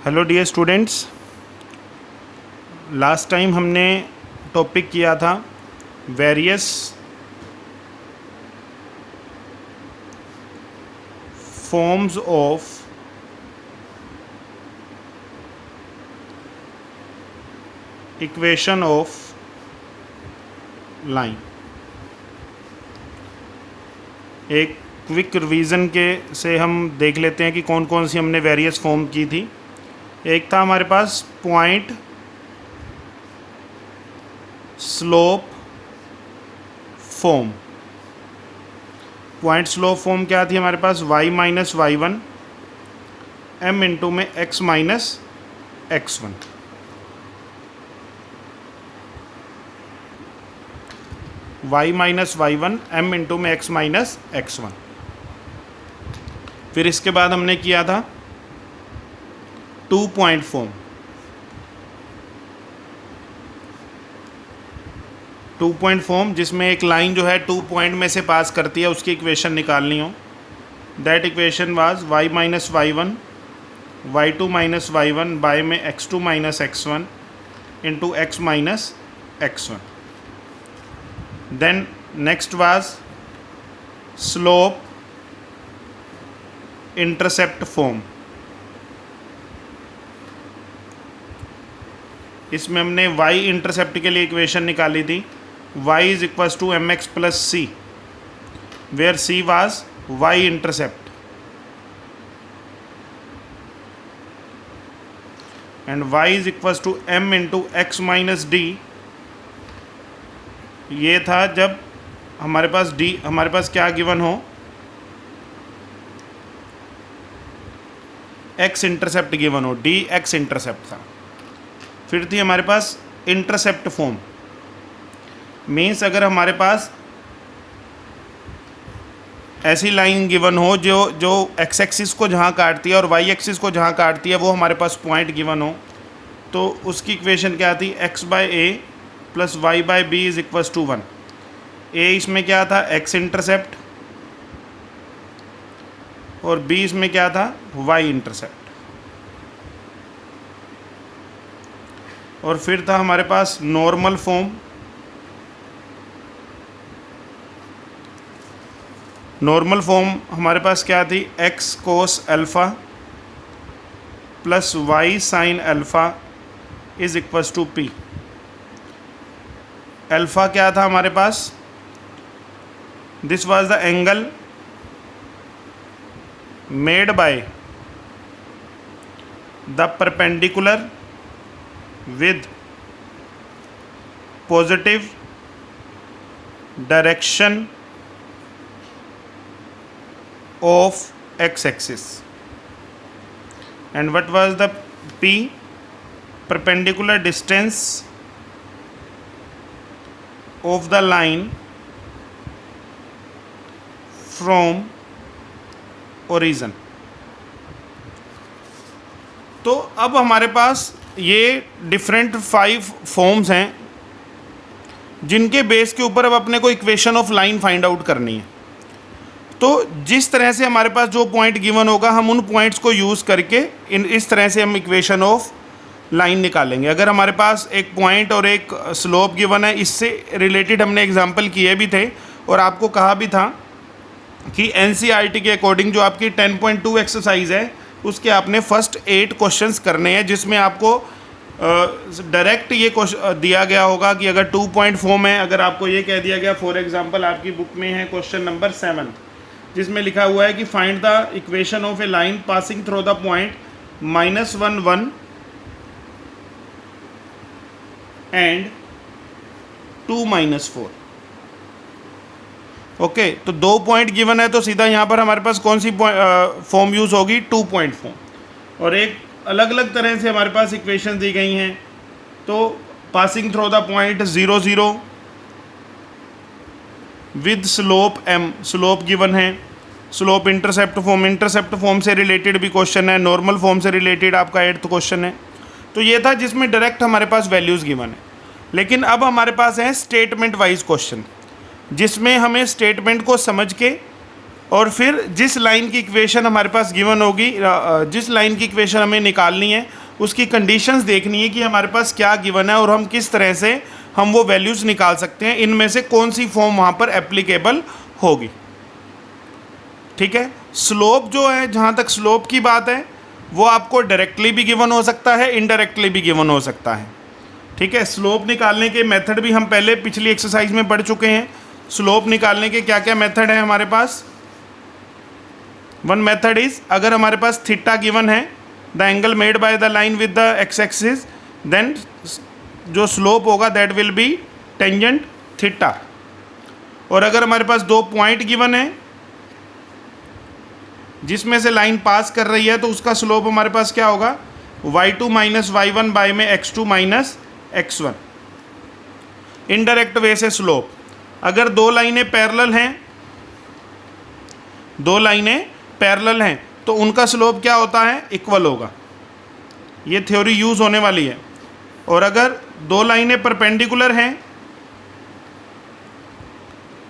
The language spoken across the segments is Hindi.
Hello dear students, last time हमने टॉपिक किया था various forms of equation of line. एक क्विक रिवीजन के से हम देख लेते हैं कि कौन कौन सी हमने वेरियस फॉर्म की थी। एक था हमारे पास point slope form. Point slope form क्या थी हमारे पास? y minus y one m into में x minus x one. y minus y one m into में x माइनस एक्स वन। फिर इसके बाद हमने किया था 2 पॉइंट फॉर्म। 2 पॉइंट फॉर्म जिसमें एक लाइन जो है 2 पॉइंट में से पास करती है, उसकी इक्वेशन निकालनी हो। That equation was y minus y one y two minus y one by में x2 minus x one into x minus x one. Then next was slope intercept form. इसमें हमने y इंटरसेप्ट के लिए इक्वेशन निकाली थी, y is equals to m x plus c, where c was y intercept and y is equals to m into x minus d. ये था जब हमारे पास d हमारे पास क्या गिवन हो, x इंटरसेप्ट गिवन हो, d x इंटरसेप्ट था। फिर थी हमारे पास इंटरसेप्ट फॉर्म। मीन्स अगर हमारे पास ऐसी लाइन गिवन हो जो एक्स एक्सिस को जहाँ काटती है और वाई एक्सिस को जहाँ काटती है वो हमारे पास पॉइंट गिवन हो, तो उसकी इक्वेशन क्या थी? x by a plus y by b is equals to 1। ए इसमें क्या था? x इंटरसेप्ट, और b इसमें क्या था? y intercept. और फिर था हमारे पास नॉर्मल फॉर्म। नॉर्मल फॉर्म हमारे पास क्या थी? x cos alpha plus y sine alpha is equals to p। Alpha क्या था हमारे पास? This was the angle made by the perpendicular with positive direction of x-axis. And what was the p? Perpendicular distance of the line from origin. तो अब हमारे पास ये डिफरेंट 5 फॉर्म्स हैं जिनके बेस के ऊपर अब अपने को equation of line find out करनी है। तो जिस तरह से हमारे पास जो पॉइंट गिवन होगा, हम उन पॉइंट्स को यूज़ करके इस तरह से हम इक्वेशन ऑफ लाइन निकालेंगे। अगर हमारे पास एक पॉइंट और एक स्लोप गिवन है, इससे रिलेटेड हमने एग्जांपल किए भी थे और आपको कहा भी था कि एनसीईआरटी के अकॉर्डिंग जो आपकी 10.2 एक्सरसाइज है उसके आपने फर्स्ट 8 क्वेश्चंस करने हैं, जिसमें आपको डायरेक्ट ये क्वेश्चन दिया गया होगा कि अगर 2 पॉइंट फॉर्म है, अगर आपको ये कह दिया गया, फॉर एग्जांपल आपकी बुक में है क्वेश्चन नंबर 7 जिसमें लिखा हुआ है कि find the equation of A line passing through the point -1 1 and 2 -4। Okay, तो 2 पॉइंट गिवन है तो सीधा यहाँ पर हमारे पास कौन सी फॉर्म यूज़ होगी? 2 पॉइंट फॉर्म। और एक अलग अलग तरह से हमारे पास इक्वेशन दी गई हैं। तो passing through the point 0 0 with slope m, slope given है। स्लोप इंटरसेप्ट फॉर्म से रिलेटेड भी क्वेश्चन है, नॉर्मल फॉर्म से रिलेटेड आपका 8th क्वेश्चन है। तो ये था जिसमें डायरेक्ट हमारे पास वैल्यूज़ गिवन है। लेकिन अब हमारे पास है स्टेटमेंट वाइज क्वेश्चन, जिसमें हमें स्टेटमेंट को समझ के और फिर जिस लाइन की इक्वेशन हमारे पास गिवन होगी, जिस लाइन की इक्वेशन हमें निकालनी है उसकी कंडीशंस देखनी है कि हमारे पास क्या गिवन है और हम किस तरह से हम वो वैल्यूज़ निकाल सकते हैं, इनमें से कौन सी फॉर्म वहाँ पर एप्लीकेबल होगी। ठीक है, स्लोप जो है, जहाँ तक स्लोप की बात है वो आपको डायरेक्टली भी गिवन हो सकता है, इनडायरेक्टली भी गिवन हो सकता है। ठीक है, स्लोप निकालने के मेथड भी हम पहले पिछली एक्सरसाइज में पढ़ चुके हैं। स्लोप निकालने के क्या क्या मेथड है हमारे पास। वन मेथड इज, अगर हमारे पास थीटा गिवन है, the angle made by the line with the x axis, then जो स्लोप होगा that will be tangent theta. और अगर हमारे पास दो पॉइंट गिवन है जिसमें से लाइन पास कर रही है तो उसका स्लोप हमारे पास क्या होगा, y2 माइनस y1 बाय में x2 minus x1। Indirect way से स्लोप, अगर दो लाइनें पैरेलल हैं, दो लाइनें पैरेलल हैं तो उनका स्लोप क्या होता है, इक्वल होगा। ये थ्योरी यूज़ होने वाली है। और अगर दो लाइनें परपेंडिकुलर हैं,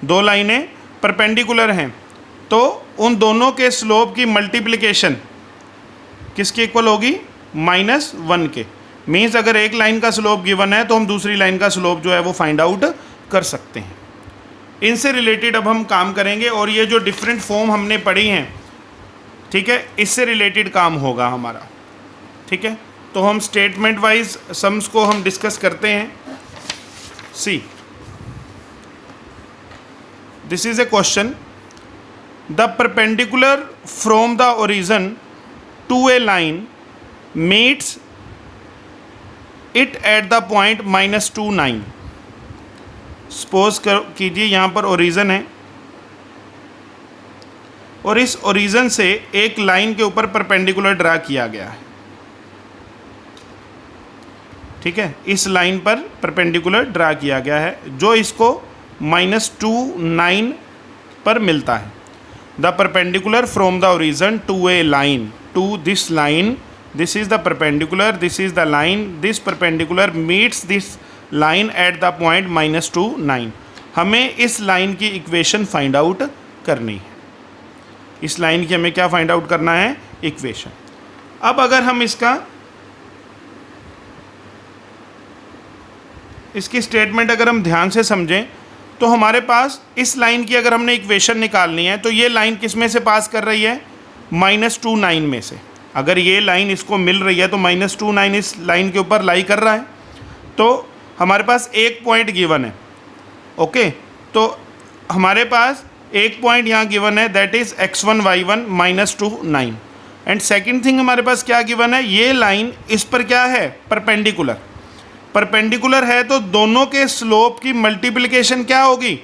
दो लाइनें परपेंडिकुलर हैं तो उन दोनों के स्लोप की मल्टीप्लिकेशन किसके इक्वल होगी, -1 के। मीन्स अगर एक लाइन का स्लोप गिवन है तो हम दूसरी लाइन का स्लोप जो है वो फाइंड आउट कर सकते हैं। इनसे रिलेटेड अब हम काम करेंगे और ये जो डिफरेंट फॉर्म हमने पढ़ी हैं, ठीक है, इससे रिलेटेड काम होगा हमारा। ठीक है, तो हम स्टेटमेंट वाइज सम्स को हम डिस्कस करते हैं। See, this is a question, the perpendicular from the origin to a line meets it at the point -2 9। Suppose कीजिए यहाँ पर ओरिजिन है और इस ओरिजिन से एक लाइन के ऊपर परपेंडिकुलर ड्रा किया गया है। ठीक है, इस लाइन पर परपेंडिकुलर ड्रा किया गया है जो इसको -2 9 पर मिलता है। The perpendicular from the origin to a line, to this line, this is the perpendicular, this is the line, this perpendicular meets this line at the point -2 9। हमें इस लाइन की इक्वेशन फाइंड आउट करनी है। इस लाइन की हमें क्या फाइंड आउट करना है, इक्वेशन। अब अगर हम इसकी स्टेटमेंट अगर हम ध्यान से समझें तो हमारे पास इस लाइन की अगर हमने इक्वेशन निकालनी है तो ये लाइन किस में से पास कर रही है, -2 9 में से। अगर ये लाइन इसको मिल रही है तो -2 9 इस लाइन के ऊपर लाई कर रहा है, तो हमारे पास एक पॉइंट गिवन है। ओके, तो हमारे पास एक पॉइंट यहाँ गिवन है, that is x1 y1 -2 9। And second thing हमारे पास क्या गिवन है, ये लाइन इस पर क्या है, परपेंडिकुलर। परपेंडिकुलर है तो दोनों के स्लोप की मल्टीप्लिकेशन क्या होगी,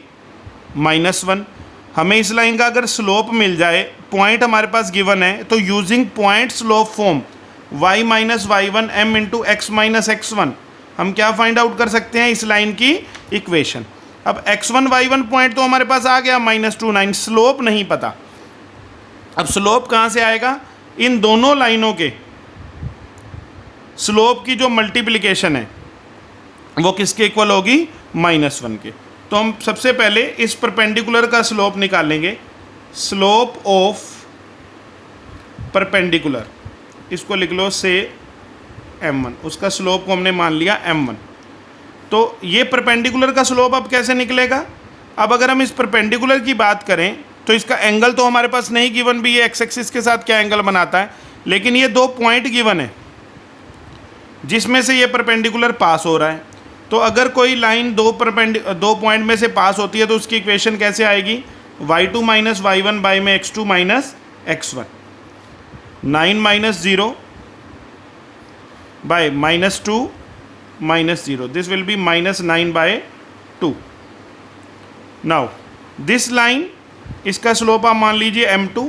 -1। हमें इस लाइन का अगर स्लोप मिल जाए, पॉइंट हमारे पास गिवन है, तो using point slope form y minus y1 m into x minus x1 हम क्या फाइंड आउट कर सकते हैं, इस लाइन की इक्वेशन। अब x1 y1 पॉइंट तो हमारे पास आ गया -2 9, स्लोप नहीं पता। अब स्लोप कहाँ से आएगा, इन दोनों लाइनों के स्लोप की जो मल्टीप्लिकेशन है वो किसके इक्वल होगी, -1 के। तो हम सबसे पहले इस परपेंडिकुलर का स्लोप निकालेंगे, स्लोप ऑफ परपेंडिकुलर, इसको लिख लो से m1, उसका स्लोप को हमने मान लिया m1। तो ये परपेंडिकुलर का स्लोप अब कैसे निकलेगा, अब अगर हम इस परपेंडिकुलर की बात करें तो इसका एंगल तो हमारे पास नहीं गिवन भी, ये एक्स एक्सिस के साथ क्या एंगल बनाता है, लेकिन ये दो पॉइंट गिवन है जिसमें से ये परपेंडिकुलर पास हो रहा है। तो अगर कोई लाइन दो पॉइंट में से पास होती है तो उसकी इक्वेशन कैसे आएगी, y2 माइनस y1 बाई में x2 minus x1, 9 minus 0 by -2 minus 0, this will be -9 by 2। Now this line, इसका स्लोप आप मान लीजिए m2,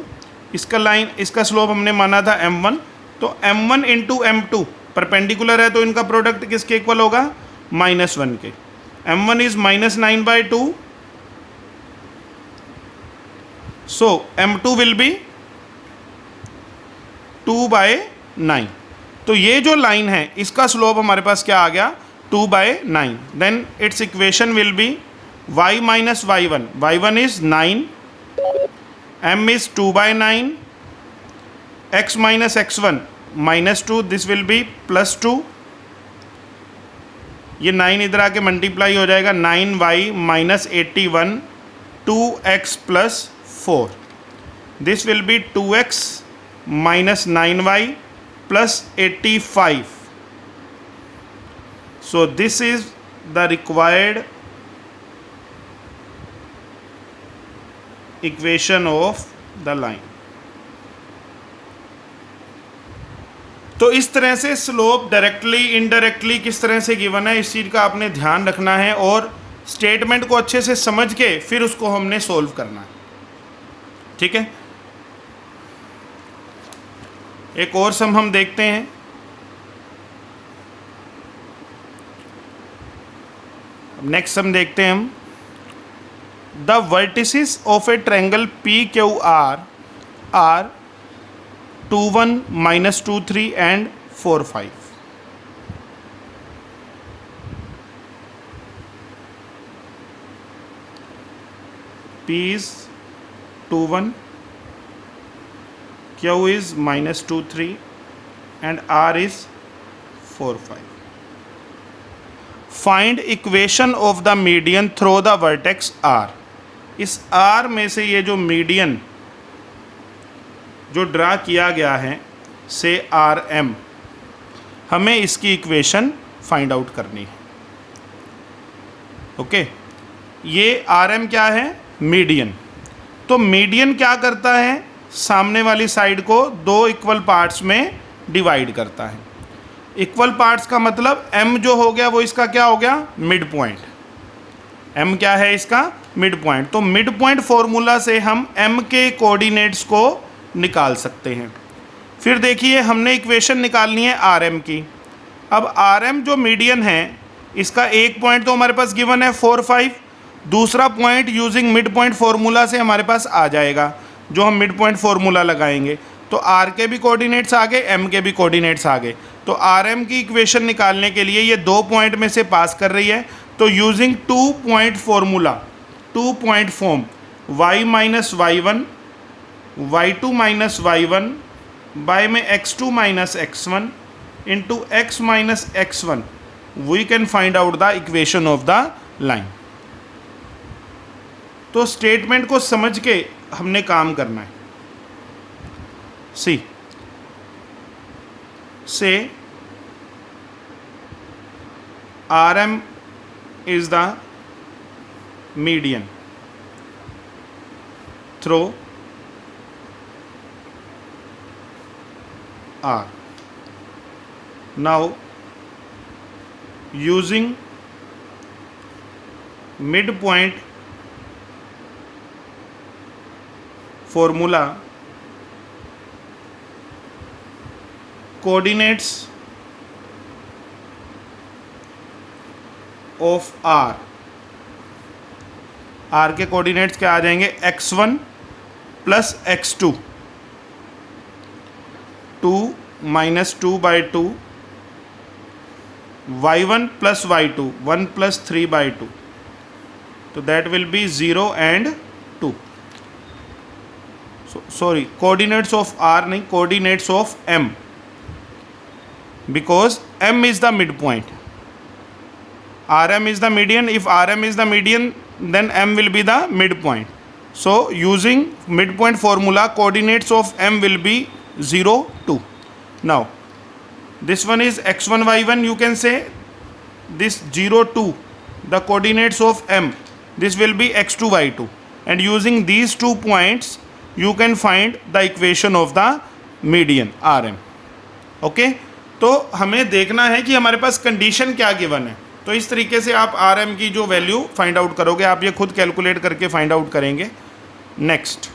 इसका स्लोप हमने माना था m1, तो m1 इंटू m2 परपेंडिकुलर है तो इनका प्रोडक्ट किसके इक्वल होगा, -1 के। m1 is -9 by 2, so m2 will be 2 by 9। तो ये जो लाइन है इसका स्लोप हमारे पास क्या आ गया, 2 by 9। Then its equation will be y minus y1 is 9 m is 2/9, x minus x1 -2, this will be +2, ये 9 इधर आके मल्टीप्लाई हो जाएगा, 9y - 81, 2x + 4, this will B 2x - 9y + 85. So this is the required equation of the line. तो इस तरह से स्लोप डायरेक्टली इनडायरेक्टली किस तरह से गिवन है, इस चीज़ का आपने ध्यान रखना है और स्टेटमेंट को अच्छे से समझ के फिर उसको हमने सोल्व करना है, ठीक है। एक और सम हम देखते हैं। नेक्स्ट सम देखते हैं हम। The vertices of a triangle PQR are 2 1 -2 3 and 4 5. P is 2 1, Q is -2 3 and R is 4 5. Find equation of the median through the vertex R. इस R में से ये जो मीडियन जो ड्रा किया गया है से RM, हमें इसकी इक्वेशन फाइंड आउट करनी है। ओके, ये RM क्या है? मीडियन। तो मीडियन क्या करता है? सामने वाली साइड को दो इक्वल पार्ट्स में डिवाइड करता है। इक्वल पार्ट्स का मतलब M जो हो गया वो इसका क्या हो गया? Mid point. M क्या है इसका? Mid point. तो मिड पॉइंट फॉर्मूला से हम M के कोऑर्डिनेट्स को निकाल सकते हैं। फिर देखिए हमने इक्वेशन निकालनी है RM की। अब RM जो मीडियन है इसका एक पॉइंट तो हमारे पास गिवन है 4 5, दूसरा point using mid point formula से हमारे पास आ जाएगा जो हम मिड पॉइंट फॉर्मूला लगाएंगे। तो R के भी कोऑर्डिनेट्स आ गए, M के भी कोऑर्डिनेट्स आ गए। तो RM की इक्वेशन निकालने के लिए ये दो पॉइंट में से पास कर रही है। तो using 2 point formula, 2 point form, y - y1 y2 - y1 by में x2 - x1 into x - x1 we can find out the equation of the line. तो स्टेटमेंट को समझ के हमने काम करना है। सी से RM is the median through R. Now using midpoint formula, coordinates of R, R के कोऑर्डिनेट्स क्या आ जाएंगे? x1 + x2, 2 - 2/2, y1 + y2, 1 + 3/2, तो that will B 0 and 2. Sorry, coordinates of R नहीं, coordinates of M, because M is the midpoint. RM is the median. If RM is the median, then M will be the midpoint. So using midpoint formula, coordinates of M will be 0 2. Now this one is x1 y1, you can say this 0 2, the coordinates of M, this will be x2 y2, and using these 2 points you can find the equation of the median RM. Okay, तो हमें देखना है कि हमारे पास कंडीशन क्या गिवन है। तो इस तरीके से आप RM की जो वैल्यू फाइंड आउट करोगे, आप ये खुद कैलकुलेट करके फाइंड आउट करेंगे। Next,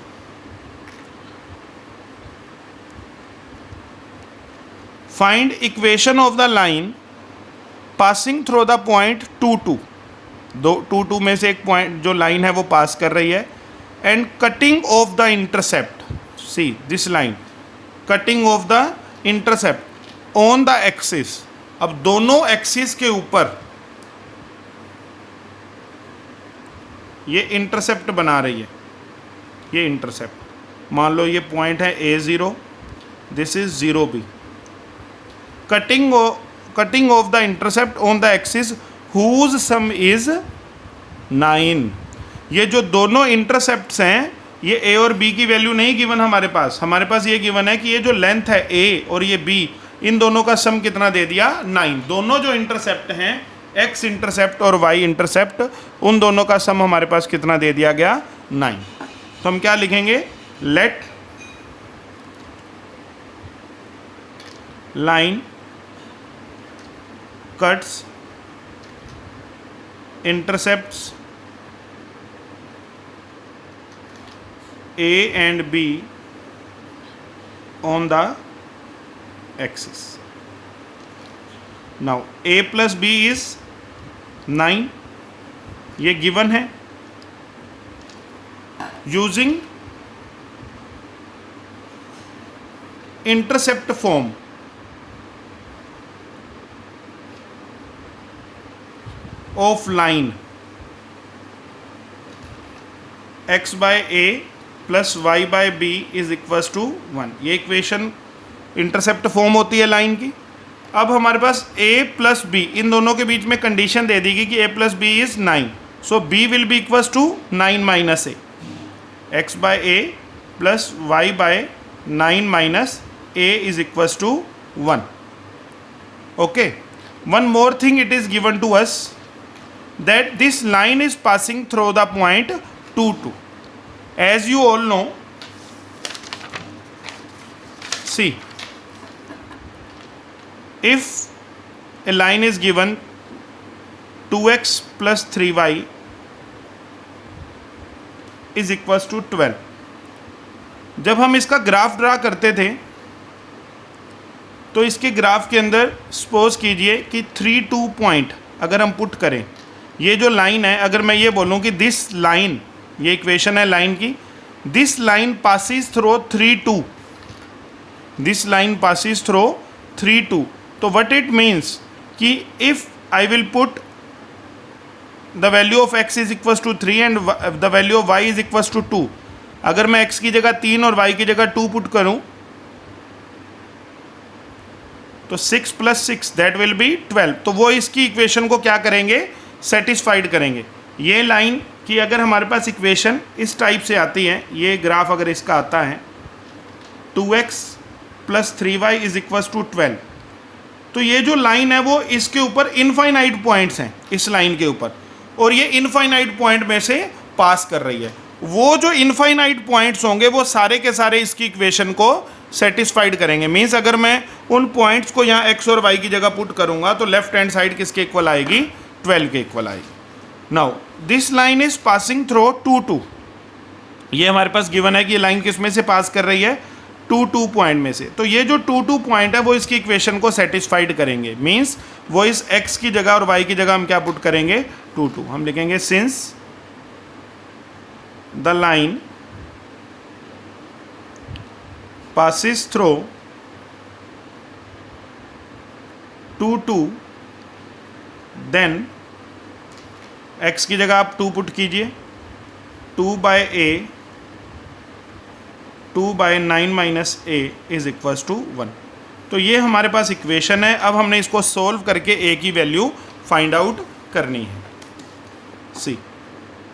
find equation of the line passing through the point 2 2, 2 2 में से एक पॉइंट जो लाइन है वो पास कर रही है, and cutting off the intercept, see this line, cutting off the intercept on the axis. अब दोनों एक्सिस के ऊपर ये इंटरसेप्ट बना रही है, ये इंटरसेप्ट। मान लो ये पॉइंट है A0, this is 0B। Cutting off the intercept on the axis whose sum is 9। ये जो दोनों इंटरसेप्ट्स हैं, ये A और B की वैल्यू नहीं गिवन हमारे पास ये गिवन है कि ये जो लेंथ है A और ये B, इन दोनों का सम कितना दे दिया, 9। दोनों जो इंटरसेप्ट हैं, X इंटरसेप्ट और Y इंटरसेप्ट, उन दोनों का सम हमारे पास कितना दे दिया गया, 9। तो हम क्या लिखेंगे, let line cuts intercepts A and B on the axis. Now A plus B is 9, ये given है। Using intercept form of line x by A plus y by b is equals to 1। ये इक्वेशन इंटरसेप्ट फॉर्म होती है लाइन की। अब हमारे पास a प्लस बी, इन दोनों के बीच में कंडीशन दे दी गई कि a plus b is 9, so b will be equals to 9 minus a, x by a plus y by 9 minus a is equals to 1। Okay, one more thing, it is given to us that this line is passing through the point 2, 2। As you all know, see, if a line is given 2x plus 3y is equals to 12, जब हम इसका ग्राफ ड्रा करते थे तो इसके ग्राफ के अंदर सपोज कीजिए कि 3, 2 पॉइंट अगर हम पुट करें, ये जो लाइन है, अगर मैं ये बोलूँ कि दिस लाइन, ये इक्वेशन है लाइन की, this line passes through 3, 2, this line passes through 3, 2। तो व्हाट इट मीन्स कि if I will put the value of x is equals to 3 and the value of y is equals to 2, अगर मैं x की जगह 3 और y की जगह 2 पुट करूं तो 6 प्लस 6 दैट विल बी 12। तो वो इसकी इक्वेशन को क्या करेंगे, सेटिस्फाइड करेंगे। ये लाइन कि अगर हमारे पास इक्वेशन इस टाइप से आती है, ये ग्राफ अगर इसका आता है 2x plus 3y is equals to 12, तो ये जो लाइन है वो इसके ऊपर इनफाइनाइट पॉइंट्स हैं इस लाइन के ऊपर, और ये इनफाइनाइट पॉइंट में से पास कर रही है। वो जो इनफाइनाइट पॉइंट्स होंगे वो सारे के सारे इसकी इक्वेशन को सेटिस्फाइड करेंगे। मीन्स अगर मैं उन पॉइंट्स को यहाँ x और y की जगह पुट करूँगा तो लेफ्ट हैंड साइड किसके इक्वल आएगी, 12 के इक्वल आएगी। Now this line is passing throw 2, 2, ये हमारे पास गिवन है कि ये लाइन किस में से पास कर रही है, 2, 2 पॉइंट में से। तो ये जो 2, 2 पॉइंट है वो इसकी इक्वेशन को सेटिस्फाइड करेंगे। मीन्स वो इस x की जगह और y की जगह हम क्या पुट करेंगे, 2, 2। हम लिखेंगे since the line passes through 2, 2, then x की जगह आप 2 पुट कीजिए, 2 by a, 2 by 9 minus a is equals to 1। तो ये हमारे पास इक्वेशन है। अब हमने इसको सोल्व करके a की वैल्यू फाइंड आउट करनी है। See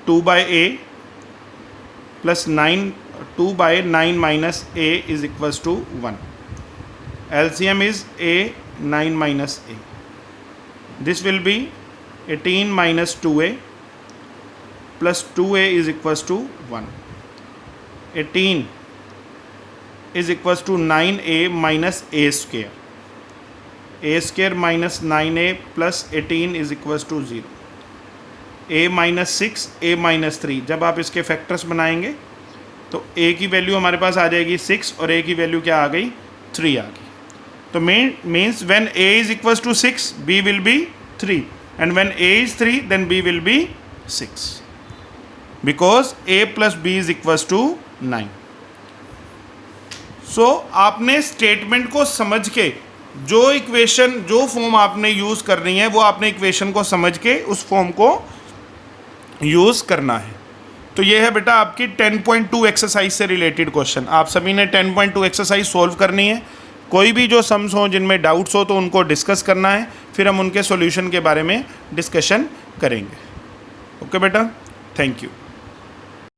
2 by a plus 2 by 9 minus a is equals to 1। LCM is a 9 minus a, this will be 18 minus 2a plus 2a is equals to 1. 18 is equals to 9a minus a square. A square minus 9a plus 18 is equals to 0. a minus 6, a minus 3, जब आप इसके फैक्टर्स बनाएंगे तो a की वैल्यू हमारे पास आ जाएगी 6 और a की वैल्यू क्या आ गई, 3 आ गई। तो means when a is equals to 6, b will be 3. And when a is 3, then b will be 6, because a plus b is equals to 9. So आपने स्टेटमेंट को समझ के जो इक्वेशन, जो फॉर्म आपने यूज़ करनी है वो आपने इक्वेशन को समझ के उस फॉर्म को यूज़ करना है। तो ये है बेटा आपकी 10.2 एक्सरसाइज से रिलेटेड क्वेश्चन। आप सभी ने 10.2 एक्सरसाइज सॉल्व करनी है। कोई भी जो सम्स हो जिनमें डाउट्स हो तो उनको डिस्कस करना है, फिर हम उनके सॉल्यूशन के बारे में डिस्कशन करेंगे। ओके बेटा, थैंक यू।